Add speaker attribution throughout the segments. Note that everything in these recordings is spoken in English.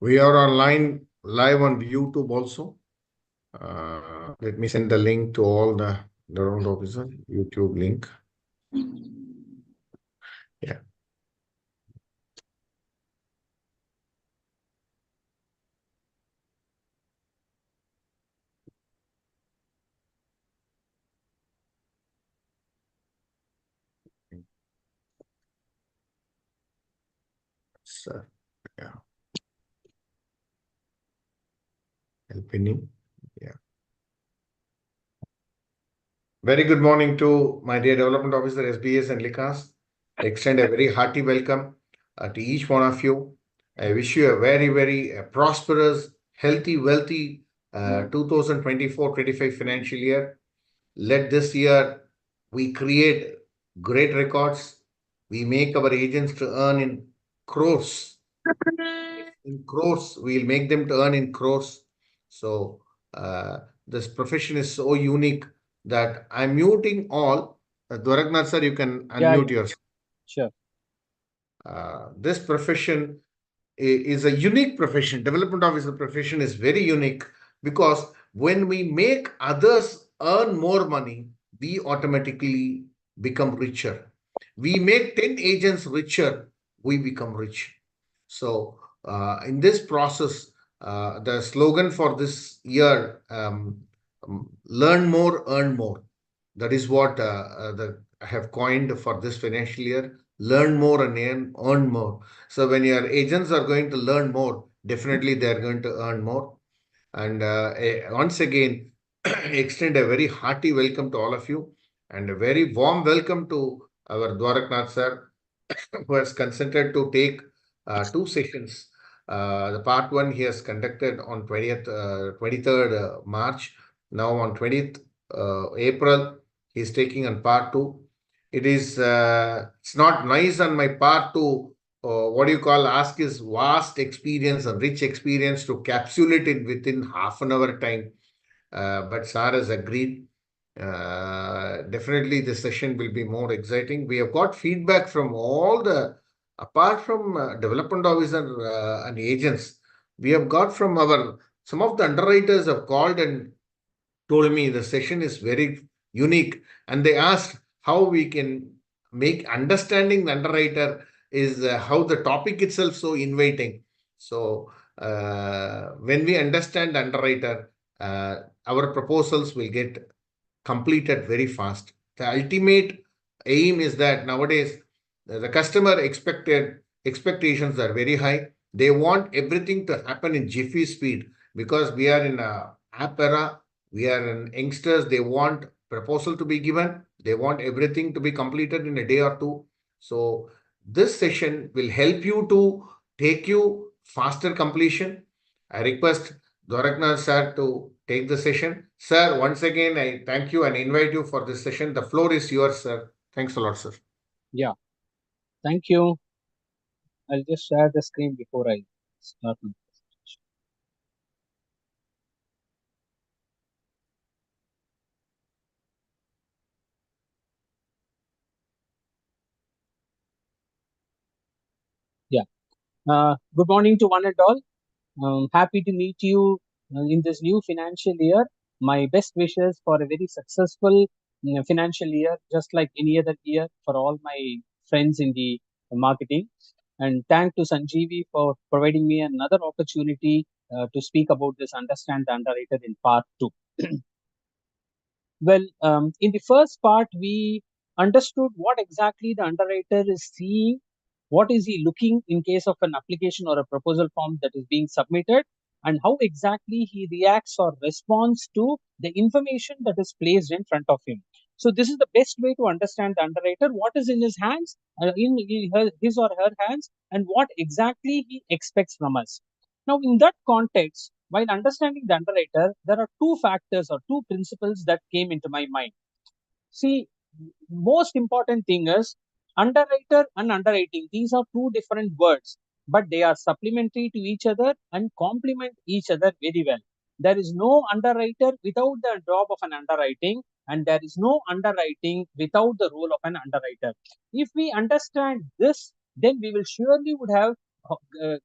Speaker 1: We are online live on YouTube also. Let me send the link to all the development officer YouTube link. Yeah. So, yeah. Helping. Yeah. Very good morning to my dear development officer SBS and Likas. Extend a very hearty welcome to each one of you. I wish you a very prosperous, healthy, wealthy 2024-25 financial year. Let this year we create great records. We make our agents to earn in crores. In crores, we'll make them to earn in crores. So this profession is so unique that I'm muting all. Dwarakanathan sir, you can
Speaker 2: Yeah,
Speaker 1: unmute yourself.
Speaker 2: sure.
Speaker 1: This profession is a unique profession. Development officer profession is very unique because when we make others earn more money, we automatically become richer. We make 10 agents richer, we become rich. So, in this process, the slogan for this year, learn more, earn more. That is what I have coined for this financial year. Learn more and earn more. So when your agents are going to learn more, definitely they are going to earn more. And once again, extend a very hearty welcome to all of you and a very warm welcome to our Dwaraknath sir, who has consented to take two sessions. The part one he has conducted on 23rd March. Now on 20th April, he is taking on part two. It's not nice on my part to what do you call ask his vast experience and rich experience to capsulate it within half an hour time. But Sir has agreed. Definitely, the session will be more exciting. We have got feedback from all apart from development officer and agents, we have got from some of the underwriters have called and told me the session is very unique, and they asked how we can make understanding the underwriter is how the topic itself so inviting. So when we understand underwriter, our proposals will get completed very fast. The ultimate aim is that nowadays the customer expectations are very high. They want everything to happen in jiffy speed because we are in a app era. We are in youngsters. They want proposal to be given. They want everything to be completed in a day or two. So this session will help you to take you faster completion. I request Dwaraknath sir to take the session. Sir, once again, I thank you and invite you for this session. The floor is yours, sir. Thanks a lot, sir.
Speaker 2: Yeah, thank you. I'll just share the screen before I start my presentation. Yeah. Good morning to one and all. Happy to meet you in this new financial year. My best wishes for a very successful financial year, just like any other year, for all my friends in the marketing. And thank to Sanjeevi for providing me another opportunity to speak about this Understand the Underrated in part two. Well, in the first part, we understood what exactly the underwriter is seeing, what is he looking in case of an application or a proposal form that is being submitted, and how exactly he reacts or responds to the information that is placed in front of him. So, this is the best way to understand the underwriter, what is in his hands, his or her hands, and what exactly he expects from us. Now, in that context, while understanding the underwriter, there are two factors or two principles that came into my mind. See, most important thing is underwriter and underwriting. These are two different words, but they are supplementary to each other and complement each other very well. There is no underwriter without the job of an underwriting, and there is no underwriting without the role of an underwriter. If we understand this, then we will surely would have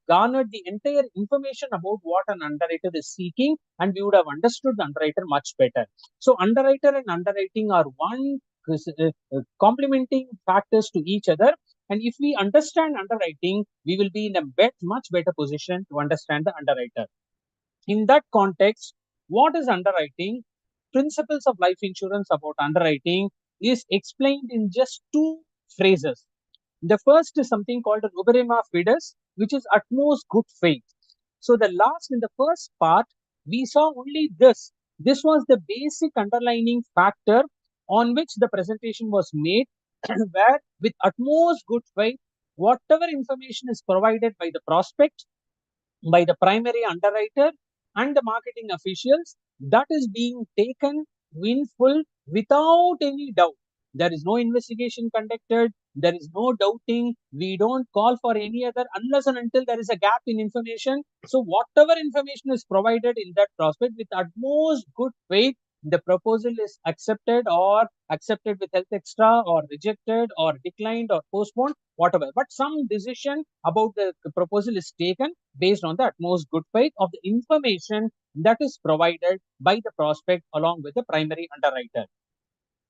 Speaker 2: garnered the entire information about what an underwriter is seeking, and we would have understood the underwriter much better. So underwriter and underwriting are one complementing factors to each other. And if we understand underwriting, we will be in a much better position to understand the underwriter. In that context, what is underwriting? Principles of life insurance about underwriting is explained in just two phrases. The first is something called an uberema fides, which is utmost good faith. So the last in the first part, we saw only this. This was the basic underlining factor on which the presentation was made, where with utmost good faith, whatever information is provided by the prospect, by the primary underwriter and the marketing officials, that is being taken in full without any doubt. There is no investigation conducted, there is no doubting, we don't call for any other unless and until there is a gap in information. So whatever information is provided in that prospect, with utmost good faith, the proposal is accepted, or accepted with health extra, or rejected, or declined, or postponed, whatever. But some decision about the proposal is taken based on the utmost good faith of the information that is provided by the prospect along with the primary underwriter.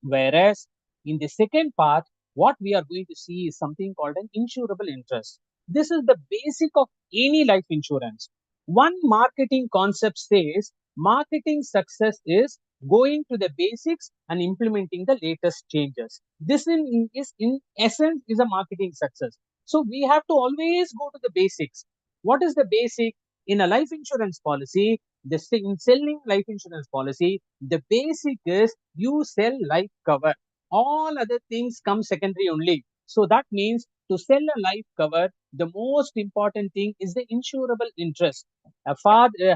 Speaker 2: Whereas in the second part, what we are going to see is something called an insurable interest. This is the basic of any life insurance. One marketing concept says marketing success is going to the basics and implementing the latest changes. This is in essence is a marketing success. So we have to always go to the basics. What is the basic in a life insurance policy? In selling life insurance policy, the basic is you sell life cover. All other things come secondary only. So that means to sell a life cover, the most important thing is the insurable interest. A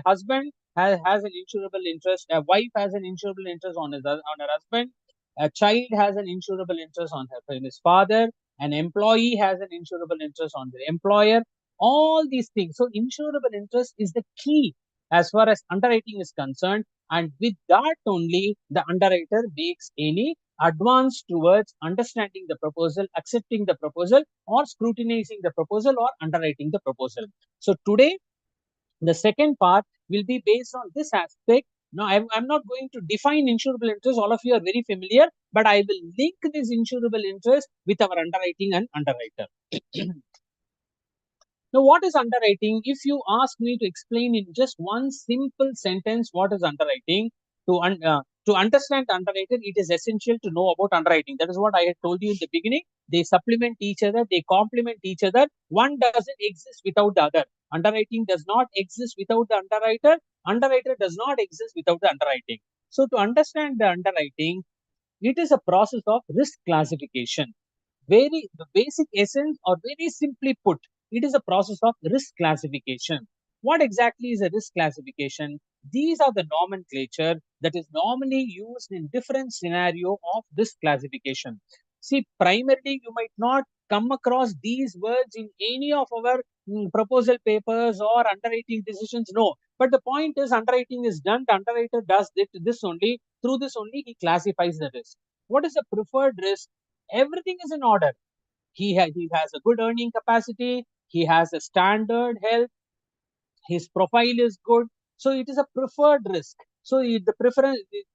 Speaker 2: husband has an insurable interest. A wife has an insurable interest on her husband. A child has an insurable interest on his father. An employee has an insurable interest on the employer. All these things. So insurable interest is the key as far as underwriting is concerned, and with that only the underwriter makes any advance towards understanding the proposal, accepting the proposal, or scrutinizing the proposal, or underwriting the proposal. So today the second part will be based on this aspect. Now I'm not going to define insurable interest, all of you are very familiar, but I will link this insurable interest with our underwriting and underwriter. Now, what is underwriting? If you ask me to explain in just one simple sentence what is underwriting, to understand underwriter, it is essential to know about underwriting. That is what I had told you in the beginning. They supplement each other, they complement each other. One doesn't exist without the other. Underwriting does not exist without the underwriter. Underwriter does not exist without the underwriting. So, to understand the underwriting, it is a process of risk classification. The basic essence, or very simply put, it is a process of risk classification. What exactly is a risk classification? These are the nomenclature that is normally used in different scenario of risk classification. See, primarily you might not come across these words in any of our proposal papers or underwriting decisions. No, but the point is underwriting is done. The underwriter does this only. Through this only he classifies the risk. What is the preferred risk? Everything is in order. He has a good earning capacity, he has a standard health, his profile is good. So it is a preferred risk. So the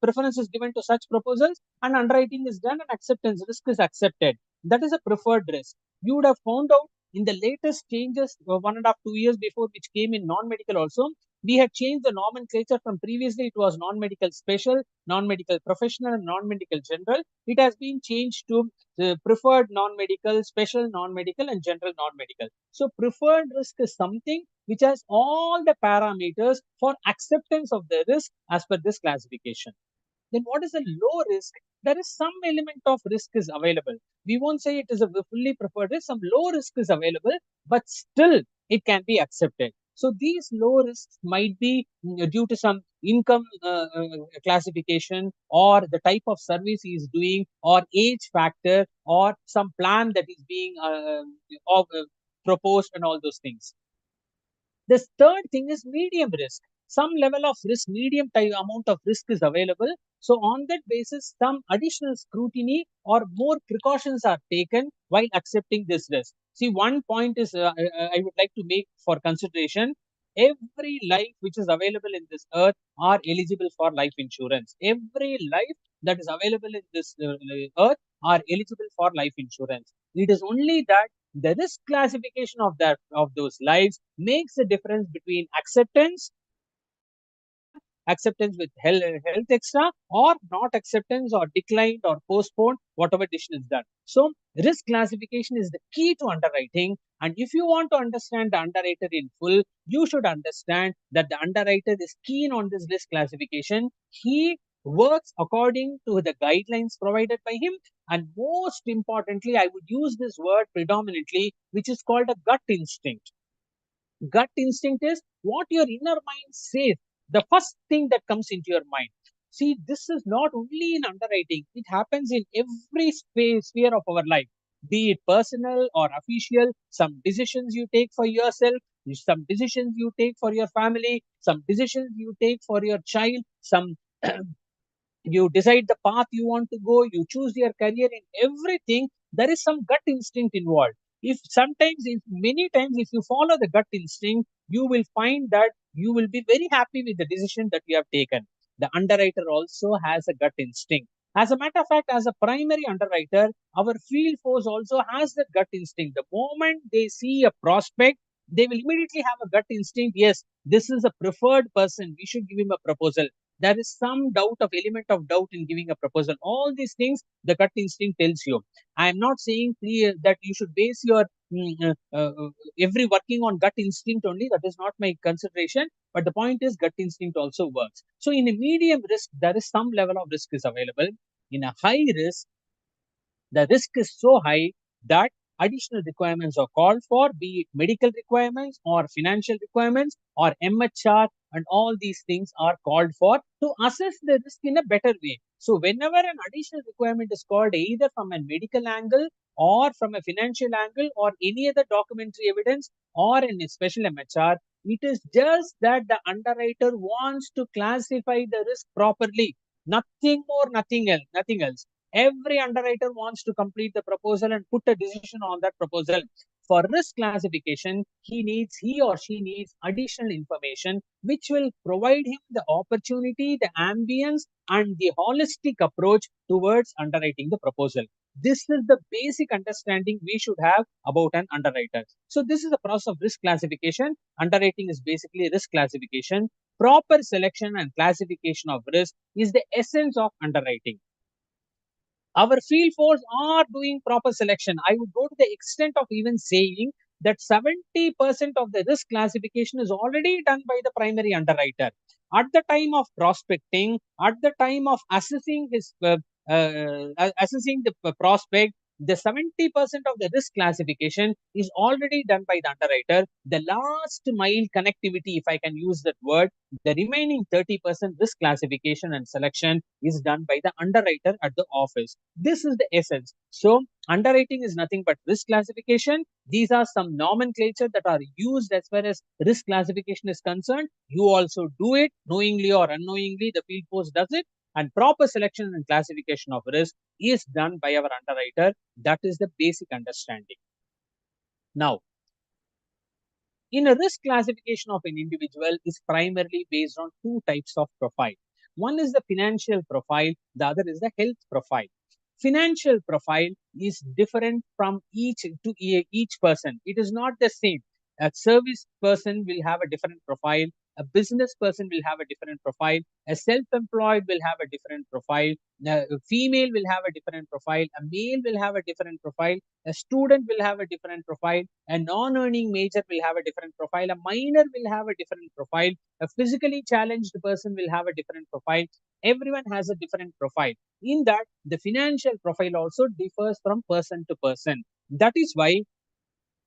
Speaker 2: preference is given to such proposals, and underwriting is done, and acceptance risk is accepted. That is a preferred risk. You would have found out in the latest changes 1.5 2 years before, which came in non-medical also, we had changed the nomenclature. From previously it was non-medical special, non-medical professional, and non-medical general. It has been changed to the preferred non-medical, special non-medical, and general non-medical. So preferred risk is something which has all the parameters for acceptance of the risk as per this classification. Then what is a low risk? There is some element of risk is available. We won't say it is a fully preferred risk. Some low risk is available, but still it can be accepted. So these low risks might be due to some income classification, or the type of service he is doing, or age factor, or some plan that is being proposed, and all those things. The third thing is medium risk. Some level of risk, medium type amount of risk is available. So on that basis, some additional scrutiny or more precautions are taken while accepting this risk. See, one point is I would like to make for consideration. Every life which is available in this earth are eligible for life insurance. Every life that is available in this earth are eligible for life insurance. It is only that the risk classification of that of those lives makes a difference between acceptance or acceptance with health extra, or not acceptance or declined or postponed, whatever decision is done. So risk classification is the key to underwriting. And if you want to understand the underwriter in full, you should understand that the underwriter is keen on this risk classification. He works according to the guidelines provided by him. And most importantly, I would use this word predominantly, which is called a gut instinct. Gut instinct is what your inner mind says, the first thing that comes into your mind. See, this is not only in underwriting, it happens in every sphere of our life, be it personal or official. Some decisions you take for yourself, some decisions you take for your family, some decisions you take for your child, some you decide the path you want to go, you choose your career. In everything there is some gut instinct involved. If sometimes, if many times, if you follow the gut instinct, you will find that you will be very happy with the decision that you have taken. The underwriter also has a gut instinct. As a matter of fact, as a primary underwriter, our field force also has that gut instinct. The moment they see a prospect, they will immediately have a gut instinct. Yes, this is a preferred person, we should give him a proposal. There is some doubt of element of doubt in giving a proposal. All these things the gut instinct tells you. I am not saying clear that you should base your every working on gut instinct only. That is not my consideration. But the point is, gut instinct also works. So in a medium risk, there is some level of risk is available. In a high risk, the risk is so high that additional requirements are called for, be it medical requirements or financial requirements or MHR, and all these things are called for to assess the risk in a better way. So, whenever an additional requirement is called, either from a medical angle or from a financial angle or any other documentary evidence or in a special MHR, it is just that the underwriter wants to classify the risk properly. Nothing more, nothing else, nothing else. Every underwriter wants to complete the proposal and put a decision on that proposal. For risk classification, he or she needs additional information which will provide him the opportunity, the ambience, and the holistic approach towards underwriting the proposal. This is the basic understanding we should have about an underwriter. So, this is the process of risk classification. Underwriting is basically risk classification. Proper selection and classification of risk is the essence of underwriting. Our field force are doing proper selection. I would go to the extent of even saying that 70% of the risk classification is already done by the primary underwriter. At the time of prospecting, at the time of assessing assessing the prospect, the 70% of the risk classification is already done by the underwriter. The last mile connectivity, if I can use that word, the remaining 30% risk classification and selection is done by the underwriter at the office. This is the essence. So, underwriting is nothing but risk classification. These are some nomenclature that are used as far as risk classification is concerned. You also do it knowingly or unknowingly. The field force does it. And proper selection and classification of risk is done by our underwriter. That is the basic understanding. Now, in a risk classification of an individual is primarily based on two types of profile. One is the financial profile, the other is the health profile. Financial profile is different from each person. It is not the same. A service person will have a different profile. A business person will have a different profile. A self-employed will have a different profile. A female will have a different profile. A male will have a different profile. A student will have a different profile. A non-earning major will have a different profile. A minor will have a different profile. A physically challenged person will have a different profile. Everyone has a different profile. In that, the financial profile also differs from person to person. That is why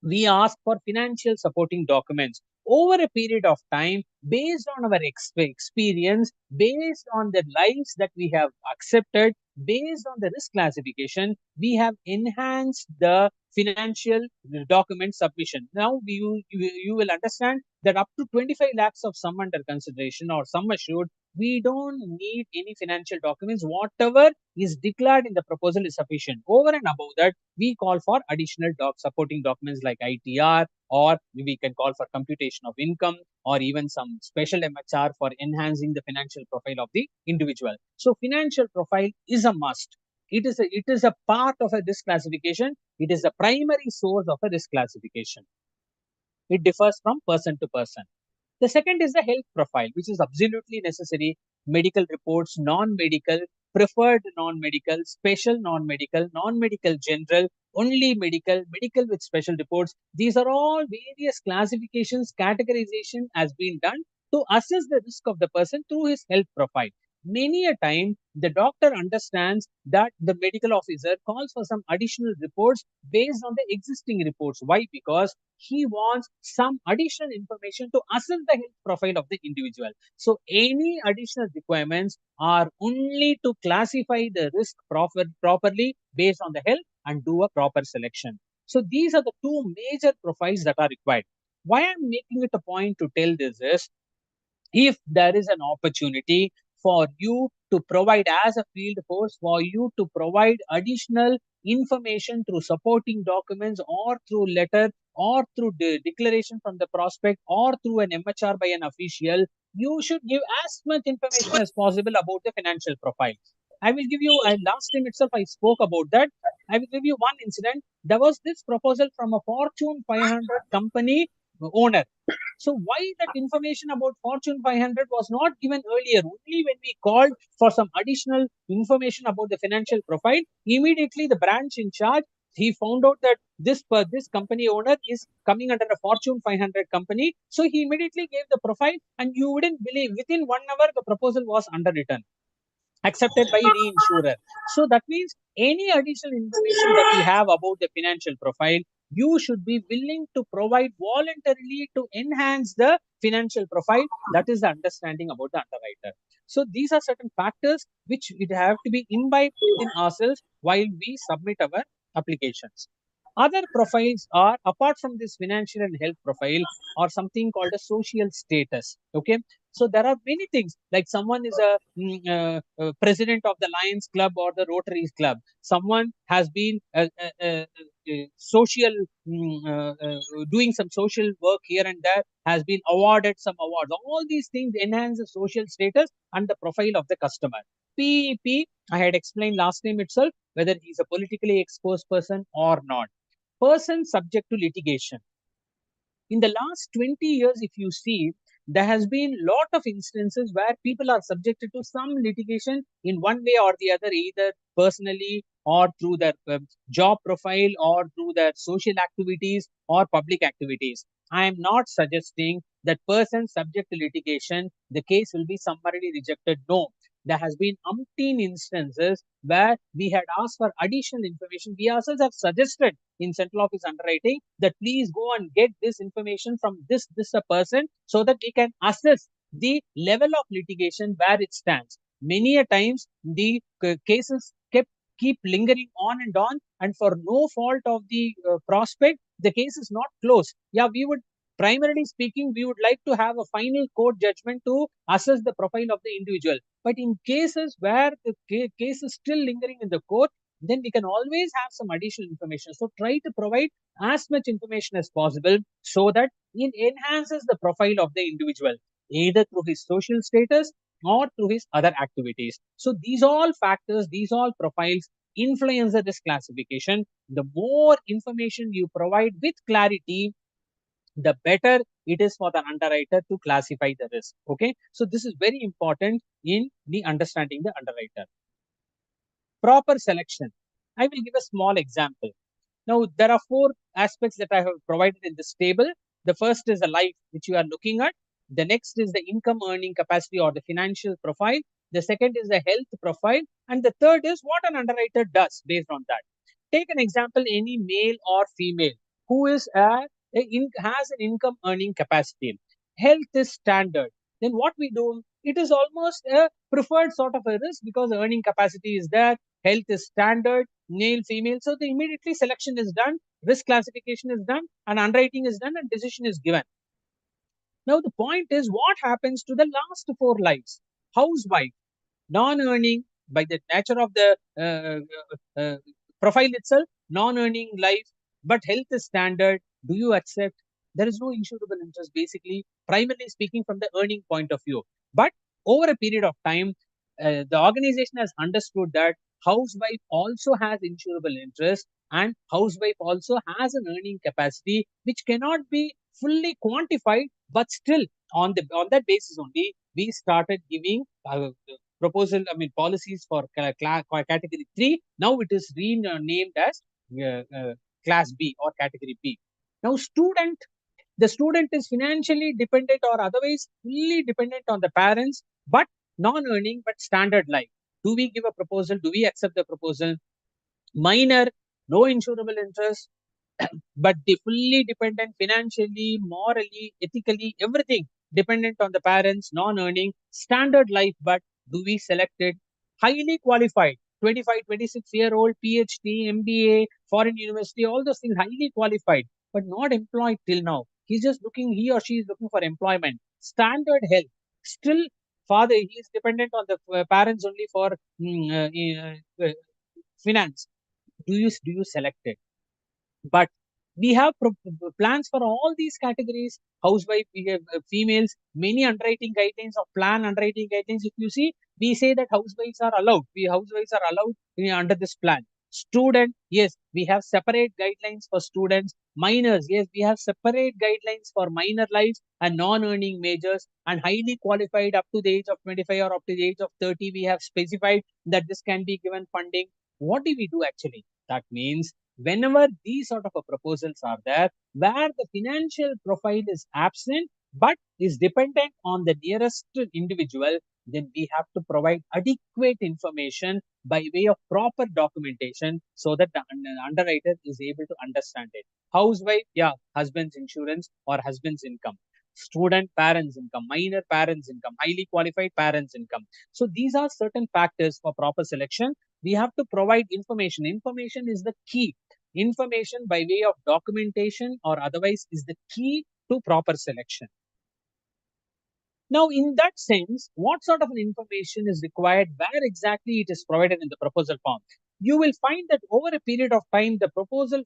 Speaker 2: we ask for financial supporting documents over a period of time based on our experience, based on the lives that we have accepted, based on the risk classification. We have enhanced the financial document submission. Now you will understand that up to 25 lakhs of sum under consideration or sum assured We don't need any financial documents. Whatever is declared in the proposal is sufficient. Over and above that, we call for additional supporting documents like ITR, or we can call for computation of income, or even some special MHR for enhancing the financial profile of the individual. So financial profile is a must. It is a part of a risk classification. It is the primary source of a risk classification. It differs from person to person. The second is the health profile, which is absolutely necessary. Medical reports, non-medical, preferred non-medical, special non-medical, non-medical general, only medical, medical with special reports. These are all various classifications, categorization has been done to assess the risk of the person through his health profile. Many a time, the doctor understands that the medical officer calls for some additional reports based on the existing reports. Why? Because he wants some additional information to assess the health profile of the individual. So any additional requirements are only to classify the risk properly based on the health and do a proper selection. So these are the two major profiles that are required. Why I'm making it a point to tell this is, if there is an opportunity for you to provide as a field force, for you to provide additional information through supporting documents, or through letter, or through declaration from the prospect, or through an MHR by an official, you should give as much information as possible about the financial profile. I will give you, last time itself I spoke about that. I will give you one incident. There was this proposal from a Fortune 500 company owner. So why that information about Fortune 500 was not given earlier? Only when we called for some additional information about the financial profile, immediately the branch in charge, he found out that this company owner is coming under a Fortune 500 company. So he immediately gave the profile, and you wouldn't believe, within 1 hour the proposal was underwritten, accepted by reinsurer. So that means any additional information that you have about the financial profile, you should be willing to provide voluntarily to enhance the financial profile. That is the understanding about the underwriter. So these are certain factors which it have to be imbibed within ourselves while we submit our applications. Other profiles are, apart from this financial and health profile, or something called a social status. Okay, so there are many things, like someone is a president of the Lions Club or the Rotary Club. Someone has been social, doing some social work here and there, has been awarded some awards. All these things enhance the social status and the profile of the customer. PEP, I had explained last time itself, whether he's a politically exposed person or not. Person subject to litigation. In the last 20 years, if you see, there has been lot of instances where people are subjected to some litigation in one way or the other, either personally or through their job profile, or through their social activities or public activities. I am not suggesting that person subject to litigation, the case will be summarily rejected. No, there has been umpteen instances where we had asked for additional information. We ourselves have suggested in central office underwriting that please go and get this information from this a person, so that we can assess the level of litigation where it stands. Many a times the cases keep lingering on and on, and for no fault of the prospect, the case is not closed. Yeah, we would, primarily speaking, we would like to have a final court judgment to assess the profile of the individual. But in cases where the case is still lingering in the court, then we can always have some additional information. So try to provide as much information as possible, so that it enhances the profile of the individual, either through his social status or through his other activities. So these all factors, these all profiles influence the risk classification. The more information you provide with clarity, the better it is for the underwriter to classify the risk. Okay, so this is very important in the understanding the underwriter. Proper selection. I will give a small example. Now, there are four aspects that I have provided in this table. The first is the life, which you are looking at. The next is the income earning capacity or the financial profile. The second is the health profile. And the third is what an underwriter does based on that. Take an example, any male or female who is has an income earning capacity. Health is standard. Then what we do, it is almost a preferred sort of a risk, because earning capacity is there, health is standard, male, female. So the immediately selection is done, risk classification is done, and underwriting is done, and decision is given. Now the point is, what happens to the last four lives? housewife, non-earning by the nature of the profile itself, non-earning life, but health is standard. Do you accept? There is no insurable interest, basically, primarily speaking from the earning point of view. But over a period of time, the organization has understood that housewife also has insurable interest, and housewife also has an earning capacity which cannot be fully quantified, but still on that basis only we started giving proposal, I mean, policies for category 3. Now it is renamed as class B or category B. Now, the student is financially dependent or otherwise fully dependent on the parents, but non-earning, but standard life. Do we give a proposal? Do we accept the proposal? Minor, no insurable interest, but the fully dependent financially, morally, ethically, everything dependent on the parents, non-earning, standard life, but do we select it? Highly qualified, 25, 26-year-old, PhD, MBA, foreign university, all those things, highly qualified, but not employed till now. He or she is looking for employment. Standard health, still father, he is dependent on the parents only for finance. Do you select it? But we have plans for all these categories. Housewife, we have females, many underwriting guidelines of plan underwriting guidelines. If you see, we say that housewives are allowed. Housewives are allowed under this plan. Student, yes, we have separate guidelines for students. Minors, yes, we have separate guidelines for minor lives and non-earning majors, and highly qualified up to the age of 25 or up to the age of 30. We have specified that this can be given funding. What do we do actually? That means whenever these sort of proposals are there, where the financial profile is absent but is dependent on the nearest individual, then we have to provide adequate information by way of proper documentation so that the underwriter is able to understand it. Housewife, yeah, husband's insurance or husband's income. Student, parents' income. Minor, parents' income. Highly qualified, parents' income. So these are certain factors for proper selection. We have to provide information. Information is the key. Information by way of documentation or otherwise is the key to proper selection. Now, in that sense, what sort of an information is required, where exactly it is provided in the proposal form? You will find that over a period of time, the proposal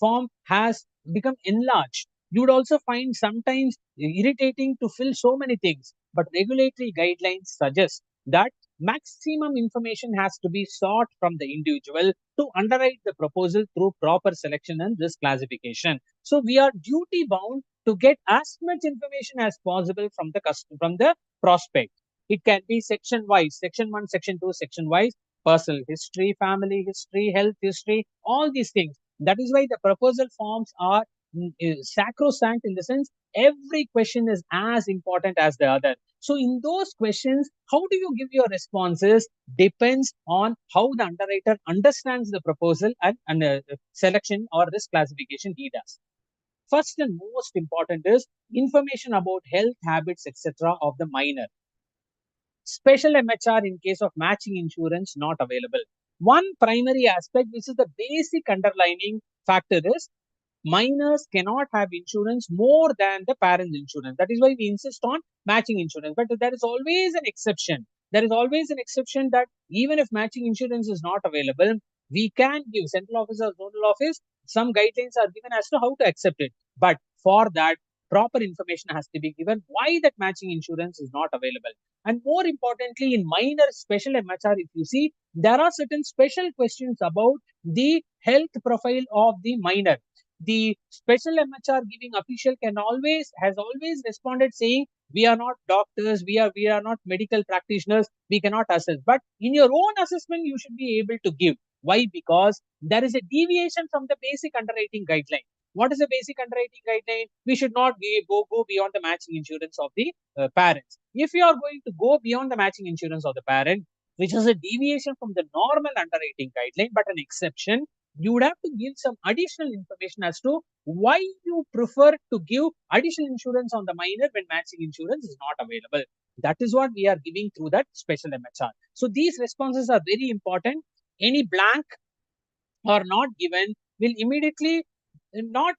Speaker 2: form has become enlarged. You would also find sometimes irritating to fill so many things, but regulatory guidelines suggest that maximum information has to be sought from the individual to underwrite the proposal through proper selection and risk classification. So we are duty bound to get as much information as possible from the prospect. It can be section wise, section 1, section 2, section wise, personal history, family history, health history, all these things. That is why the proposal forms are sacrosanct, in the sense every question is as important as the other. So in those questions, how do you give your responses depends on how the underwriter understands the proposal and selection or risk classification he does. First and most important is information about health habits, etc. of the minor. Special MHR in case of matching insurance not available. One primary aspect, which is the basic underlining factor, is minors cannot have insurance more than the parent's insurance. That is why we insist on matching insurance. But there is always an exception. There is always an exception that even if matching insurance is not available, we can give central office or zonal office, some guidelines are given as to how to accept it. But for that, proper information has to be given why that matching insurance is not available. And more importantly, in minor special MHR, if you see, there are certain special questions about the health profile of the minor. The special MHR giving official has always responded saying, we are not doctors, we are not medical practitioners, we cannot assess. But in your own assessment, you should be able to give. Why? Because there is a deviation from the basic underwriting guideline. What is the basic underwriting guideline? We should not go beyond the matching insurance of the parents. If you are going to go beyond the matching insurance of the parent, which is a deviation from the normal underwriting guideline, but an exception, you would have to give some additional information as to why you prefer to give additional insurance on the minor when matching insurance is not available. That is what we are giving through that special MHR. So these responses are very important. Any blank or not given will immediately not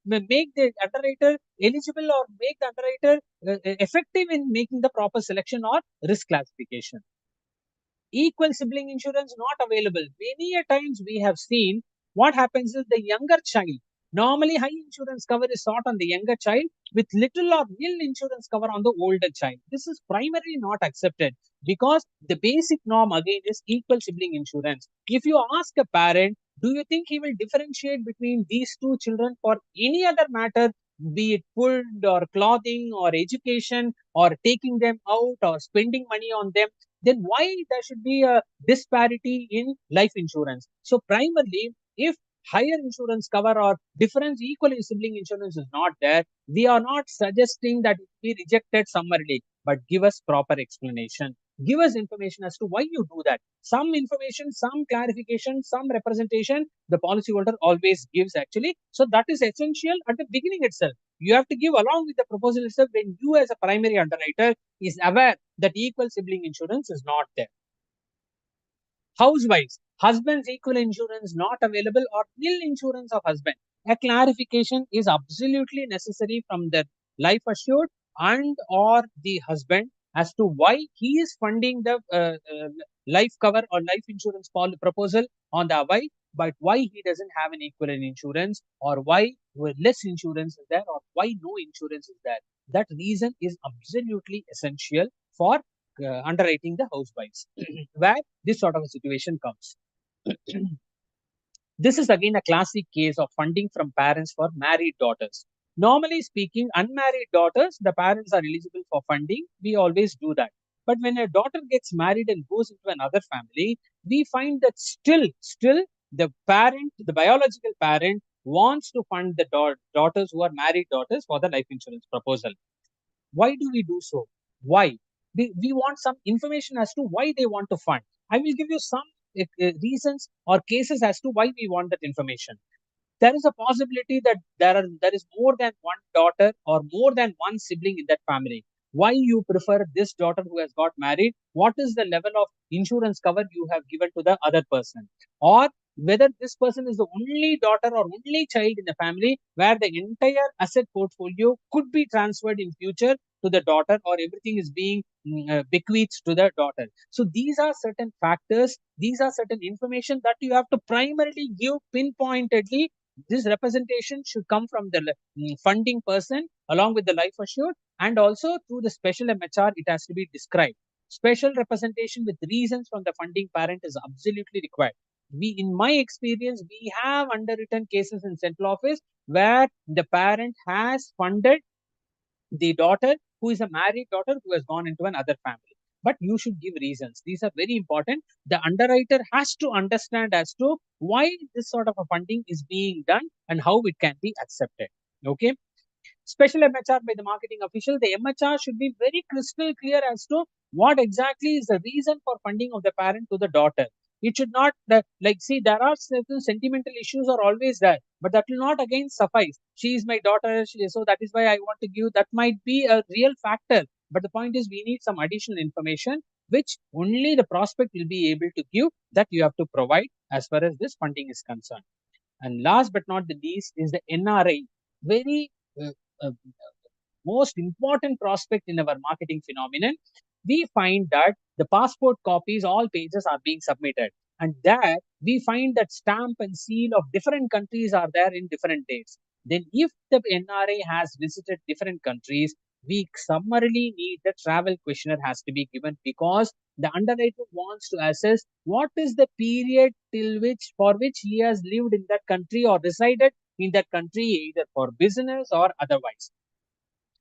Speaker 2: make the underwriter eligible or make the underwriter effective in making the proper selection or risk classification. Equal sibling insurance not available. Many a times we have seen what happens is the younger child. Normally, high insurance cover is sought on the younger child with little or nil insurance cover on the older child. This is primarily not accepted because the basic norm again is equal sibling insurance. If you ask a parent, do you think he will differentiate between these two children for any other matter, be it food or clothing or education or taking them out or spending money on them? Then why there should be a disparity in life insurance? So primarily, if higher insurance cover or difference equal sibling insurance is not there, we are not suggesting that it be rejected summarily, but give us proper explanation. Give us information as to why you do that. Some information, some clarification, some representation, the policyholder always gives actually. So that is essential at the beginning itself. You have to give along with the proposal itself when you as a primary underwriter is aware that equal sibling insurance is not there. Housewives, husband's equal insurance not available or nil insurance of husband. A clarification is absolutely necessary from the life assured and or the husband as to why he is funding the life cover or life insurance proposal on the wife, but why he doesn't have an equivalent insurance, or why less insurance is there, or why no insurance is there. That reason is absolutely essential for underwriting the housewives, where this sort of a situation comes. This is again a classic case of funding from parents for married daughters. Normally speaking, unmarried daughters, the parents are eligible for funding. We always do that. But when a daughter gets married and goes into another family, we find that still the parent, the biological parent, wants to fund the daughters who are married daughters for the life insurance proposal. Why do we do so? Why? We want some information as to why they want to fund. I will give you some reasons or cases as to why we want that information. There is a possibility that there is more than one daughter or more than one sibling in that family. Why you prefer this daughter who has got married? What is the level of insurance cover you have given to the other person? Or whether this person is the only daughter or only child in the family where the entire asset portfolio could be transferred in future to the daughter, or everything is being bequeathed to the daughter. So these are certain factors, these are certain information that you have to primarily give pinpointedly. This representation should come from the funding person along with the life assured, and also through the special MHR it has to be described. Special representation with reasons from the funding parent is absolutely required. We, in my experience, we have underwritten cases in central office where the parent has funded the daughter who is a married daughter who has gone into another family. But you should give reasons. These are very important. The underwriter has to understand as to why this sort of a funding is being done and how it can be accepted. Okay. Special MHR by the marketing official, the MHR should be very crystal clear as to what exactly is the reason for funding of the parent to the daughter. It should not like, see, there are certain sentimental issues are always there, but that will not again suffice. She is my daughter, so that is why I want to give. That might be a real factor, but the point is we need some additional information which only the prospect will be able to give, that you have to provide as far as this funding is concerned. And last but not the least is the NRI, very uh, uh, most important prospect in our marketing phenomenon. We find that the passport copies, all pages are being submitted. And there we find that stamp and seal of different countries are there in different dates. Then if the NRA has visited different countries, we summarily need the travel questionnaire has to be given, because the underwriter wants to assess what is the period till which for which he has lived in that country or resided in that country, either for business or otherwise.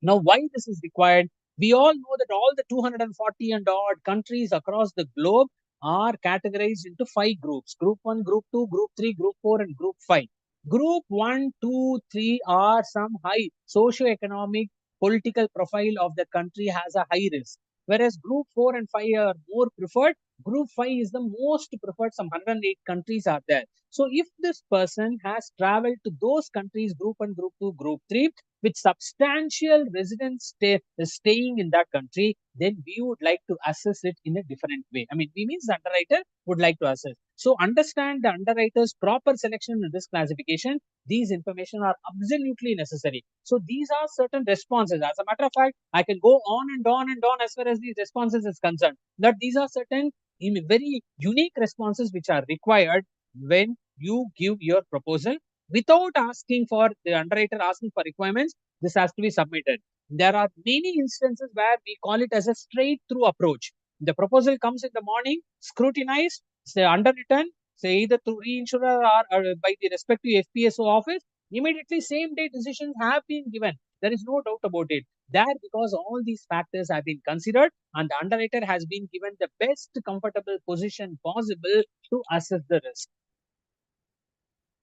Speaker 2: Now, why this is required? We all know that all the 240 and odd countries across the globe are categorized into 5 groups: Group 1, Group 2, Group 3, Group 4, and Group 5. Group 1, 2, 3 are some high socio-economic political profile of the country has a high risk, whereas Group 4 and 5 are more preferred. Group 5 is the most preferred, some 108 countries are there. So, if this person has traveled to those countries, Group 1, Group 2, Group 3, with substantial residents staying in that country, then we would like to assess it in a different way. I mean, we means the underwriter would like to assess. So understand the underwriter's proper selection and risk classification. These information are absolutely necessary. So these are certain responses. As a matter of fact, I can go on and on and on as far as these responses is concerned. That these are certain very unique responses which are required when you give your proposal without asking for the underwriter asking for requirements. This has to be submitted. There are many instances where we call it as a straight through approach. The proposal comes in the morning, scrutinized, say underwritten, say either through reinsurer or by the respective FPSO office. Immediately, same day decisions have been given. There is no doubt about it. That because all these factors have been considered and the underwriter has been given the best comfortable position possible to assess the risk.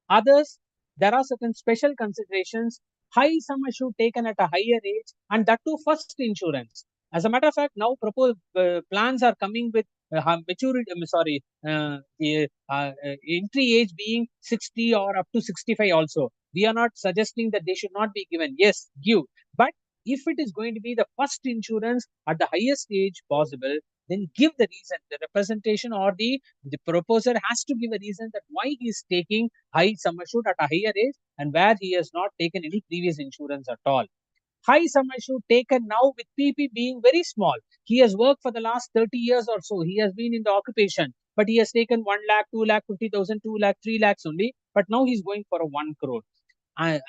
Speaker 2: Others, there are certain special considerations, high sum assured taken at a higher age, and that too first insurance. As a matter of fact, now proposed plans are coming with maturity, the entry age being 60 or up to 65 also. We are not suggesting that they should not be given. Yes, give. But if it is going to be the first insurance at the highest age possible, then give the reason. The representation or the proposer has to give a reason that why he is taking high sum assured at a higher age and where he has not taken any previous insurance at all. High sum assured taken now with PP being very small. He has worked for the last 30 years or so. He has been in the occupation, but he has taken 1 lakh, 2 lakh, 50,000, 2 lakh, 3 lakhs only. But now he's going for a 1 crore. Time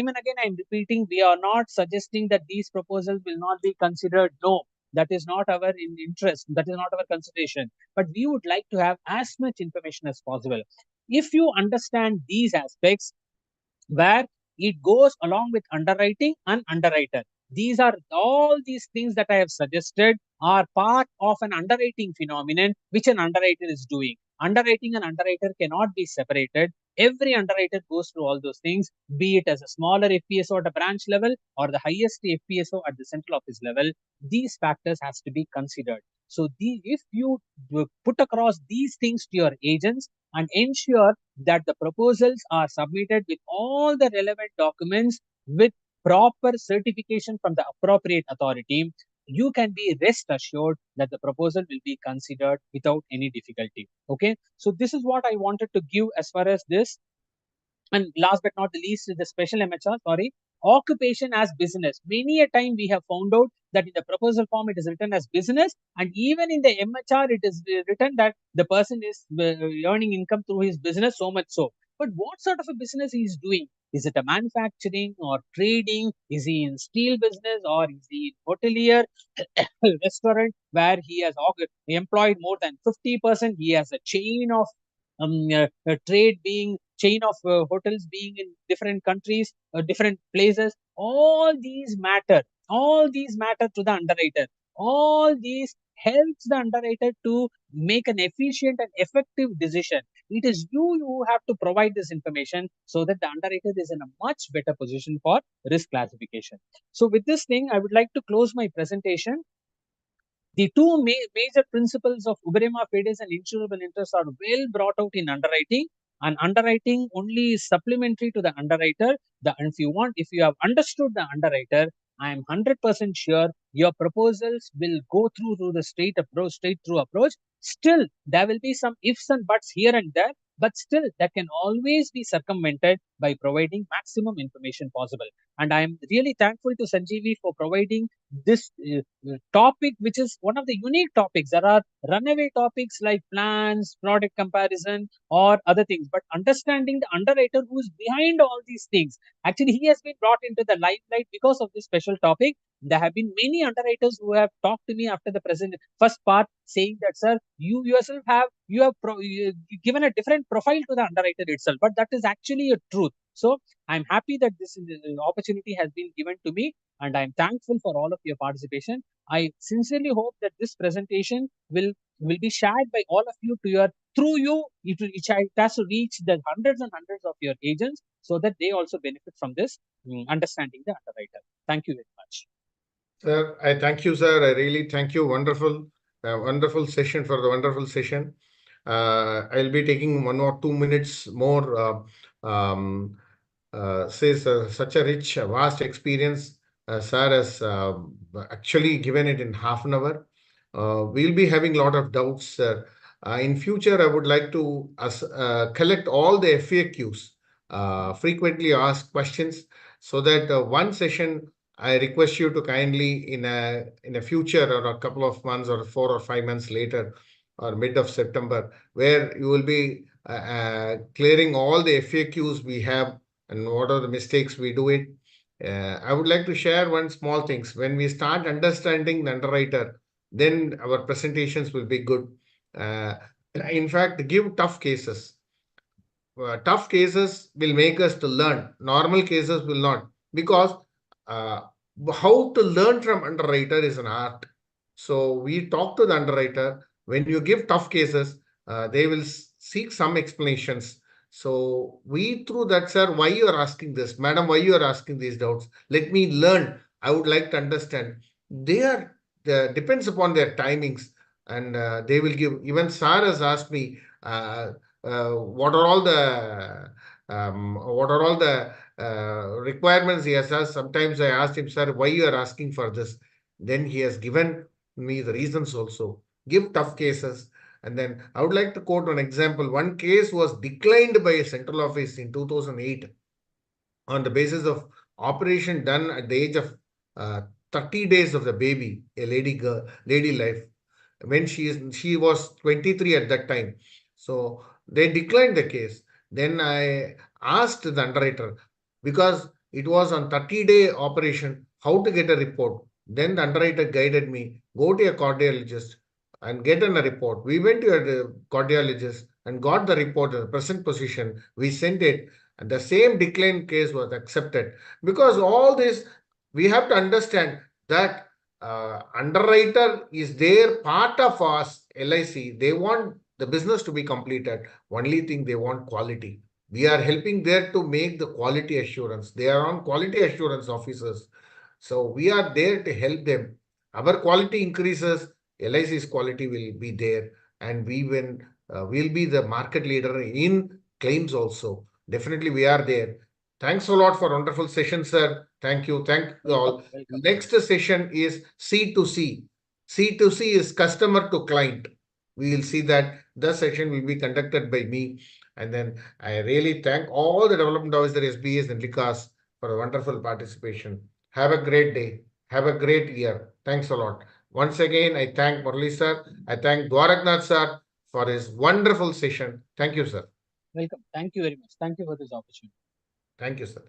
Speaker 2: and again, I'm repeating, we are not suggesting that these proposals will not be considered. No, that is not our interest. That is not our consideration. But we would like to have as much information as possible. If you understand these aspects, where it goes along with underwriting and underwriter. These are all these things that I have suggested are part of an underwriting phenomenon which an underwriter is doing. Underwriting and underwriter cannot be separated. Every underwriter goes through all those things, be it as a smaller FPSO at a branch level or the highest FPSO at the central office level. These factors has to be considered. So if you put across these things to your agents and ensure that the proposals are submitted with all the relevant documents with proper certification from the appropriate authority, you can be rest assured that the proposal will be considered without any difficulty. Okay, so this is what I wanted to give as far as this. And last but not the least is the special MHR, sorry, occupation as business. Many a time we have found out that in the proposal form it is written as business, and even in the MHR it is written that the person is earning income through his business, so much so. But what sort of a business he is doing? Is it a manufacturing or trading? Is he in steel business or is he in hotelier restaurant where he has employed more than 50%? He has a chain of trade being chain of hotels being in different countries, different places. All these matter to the underwriter. All these helps the underwriter to make an efficient and effective decision. It is you who have to provide this information so that the underwriter is in a much better position for risk classification. So with this thing, I would like to close my presentation. The two major principles of uberema fides and insurable interest are well brought out in underwriting, and underwriting only is supplementary to the underwriter. If you have understood the underwriter, I am 100% sure your proposals will go through the straight through approach. Still, there will be some ifs and buts here and there, but still, that can always be circumvented by providing maximum information possible. And I am really thankful to Sanjeevi for providing this topic, which is one of the unique topics. There are runaway topics like plans, product comparison, or other things. But understanding the underwriter who is behind all these things, actually, he has been brought into the limelight because of this special topic. There have been many underwriters who have talked to me after the first part, saying that, sir, you given a different profile to the underwriter itself, but that is actually a truth. So I'm happy that this opportunity has been given to me, and I'm thankful for all of your participation. I sincerely hope that this presentation will be shared by all of you to your through you. It has to reach the hundreds and hundreds of your agents so that they also benefit from this understanding the underwriter. Thank you very much.
Speaker 1: Sir, I thank you, sir. I really thank you. Wonderful, wonderful session for the wonderful session. I'll be taking 1 or 2 minutes more. Says such a rich, vast experience. Sir has actually given it in half an hour. We'll be having a lot of doubts. In future, I would like to collect all the FAQs, frequently asked questions, so that one session I request you to kindly in a future or a couple of months or 4 or 5 months later or mid of September, where you will be clearing all the FAQs we have and what are the mistakes we do it. I would like to share one small things. When we start understanding the underwriter, then our presentations will be good. Uh, in fact, give tough cases. Tough cases will make us to learn. Normal cases will not, because uh, how to learn from underwriter is an art. So we talk to the underwriter. When you give tough cases, they will seek some explanations. So we through that, sir, why you are asking this, madam, why you are asking these doubts? Let me learn. I would like to understand. They are depends upon their timings, and they will give. Even sir has asked me. What are all the requirements he has asked. Sometimes I asked him, sir, why you are asking for this? Then he has given me the reasons also. Give tough cases. And then I would like to quote an example. One case was declined by a central office in 2008 on the basis of operation done at the age of 30 days of the baby, a lady life, when she was 23 at that time. So they declined the case. Then I asked the underwriter, because it was on 30-day operation, how to get a report. Then the underwriter guided me, go to a cardiologist and get a report. We went to a cardiologist and got the report in the present position. We sent it, and the same decline case was accepted. Because all this, we have to understand that underwriter is their part of us, LIC. They want the business to be completed. Only thing they want quality. We are helping there to make the quality assurance. They are on quality assurance officers. So we are there to help them. Our quality increases, LIC's quality will be there, and will be the market leader in claims also. Definitely, we are there. Thanks a lot for wonderful session, sir. Thank you. Thank you
Speaker 2: Welcome,
Speaker 1: all.
Speaker 2: welcome.
Speaker 1: Next session is C2C. C2C is customer to client. We will see that the session will be conducted by me. And then I really thank all the development officer SBAs and LICAS for a wonderful participation. Have a great day. Have a great year. Thanks a lot. Once again, I thank Murli sir. I thank Dwarakanathan sir for his wonderful session. Thank you, sir.
Speaker 2: Welcome. Thank you very much. Thank you for this opportunity.
Speaker 1: Thank you, sir.